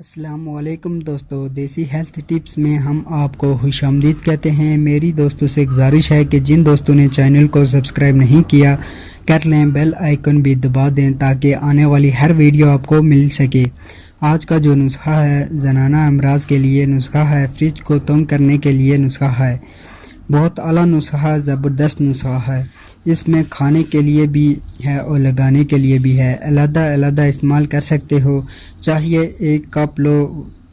السلام علیکم دوستو، دیسی ہیلتھ ٹپس میں ہم آپ کو خوش آمدید کہتے ہیں۔ میری دوستوں سے گزارش ہے کہ جن دوستوں نے چینل کو سبسکرائب نہیں کیا کر لیں، بیل آئیکن بھی دبا دیں تاکہ آنے والی ہر ویڈیو آپ کو مل سکے۔ آج کا جو نسخہ ہے زنانہ امراض کے لیے نسخہ ہے، فریج کو تنگ کرنے کے لیے نسخہ ہے۔ بہت اعلیٰ نسخہ، زبردست نسخہ ہے۔ اس میں کھانے کے لیے بھی ہے اور لگانے کے لیے بھی ہے۔ علیحدہ علیحدہ استعمال کر سکتے ہو، چاہیے 1 کپ لو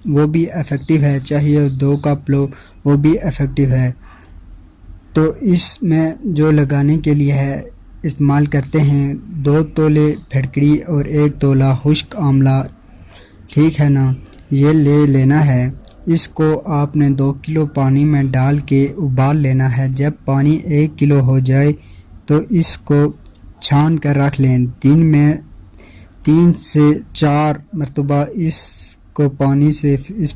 وہ بھی افیکٹو ہے، چاہیے 2 کپ لو وہ بھی افیکٹو ہے۔ تو اس میں جو لگانے کے لیے ہے استعمال کرتے ہیں 2 تولے پھٹکڑی اور 1 تولہ خشک آملہ، ٹھیک ہے نا، یہ لے لینا ہے۔ اس کو آپ نے 2 کلو پانی میں ڈال کے ابال لینا ہے۔ جب پانی 1 کلو ہو جائے تو اس کو چھان کر رکھ لیں۔ دن میں 3 سے 4 مرتبہ اس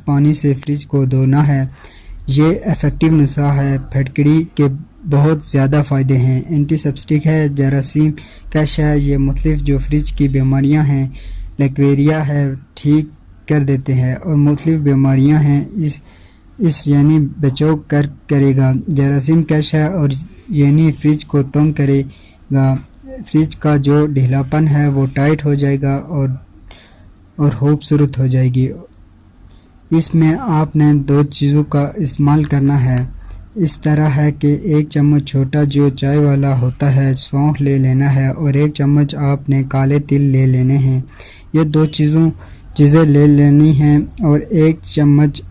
پانی سے فریج کو دھونا ہے۔ یہ افیکٹو نسخہ ہے۔ پھٹکڑی کے بہت زیادہ فائدے ہیں۔ اینٹی سیپٹک ہے، جراثیم کش ہے، یہ مختلف جو فریج کی بیماریاں ہیں، لیکویریا ہے، ٹھیک کر دیتے ہیں، اور مختلف بیماریاں ہیں اس یعنی بچاؤ کرے گا۔ جراثیم کش ہے اور یعنی فریج کو تنگ کرے گا۔ فریج کا جو ڈھیلا پن ہے وہ ٹائٹ ہو جائے گا اور خوبصورت ہو جائے گی۔ اس میں آپ نے 2 چیزوں کا استعمال کرنا ہے۔ اس طرح ہے کہ 1 چمچ چھوٹا جو چائے والا ہوتا ہے سونف لے لینا ہے، اور 1 چمچ آپ نے کالے تل لے لینے ہیں۔ یہ 2 چیزیں لے لینی ہیں، اور 1 چمچ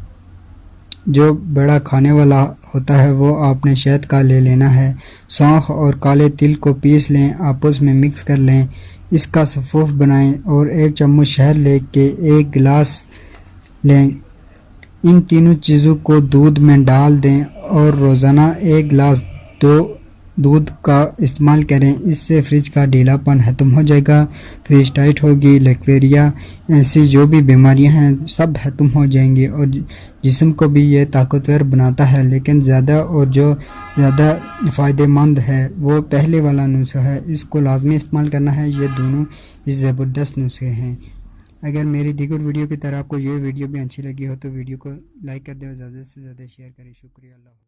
جو بڑا کھانے والا ہوتا ہے وہ آپ نے شہد کا لے لینا ہے۔ سونف اور کالے تل کو پیس لیں، آپس میں مکس کر لیں، اس کا سفوف بنائیں، اور 1 چمچ شہد لے کے 1 گلاس لیں۔ ان تینوں چیزوں کو دودھ میں ڈال دیں اور روزانہ 1 گلاس دودھ کا استعمال کریں۔ اس سے فریج کا ڈھیلا پن ختم ہو جائے گا، فریج ٹائٹ ہوگی، لیکویریا ایسی جو بھی بیماریاں ہیں سب ختم ہو جائیں گی، اور جسم کو بھی یہ طاقتور بناتا ہے۔ لیکن جو زیادہ فائدہ مند ہے وہ پہلے والا نسخہ ہے، اس کو لازمی استعمال کرنا ہے۔ یہ دونوں زبردست نسخے ہیں۔ اگر میری دیگر ویڈیو کی طرح آپ کو یہ ویڈیو بھی اچھی لگی ہو تو ویڈیو کو لائک کر دیں اور زیادہ سے زیادہ شیئر کریں۔ شکریہ، اللہ حافظ۔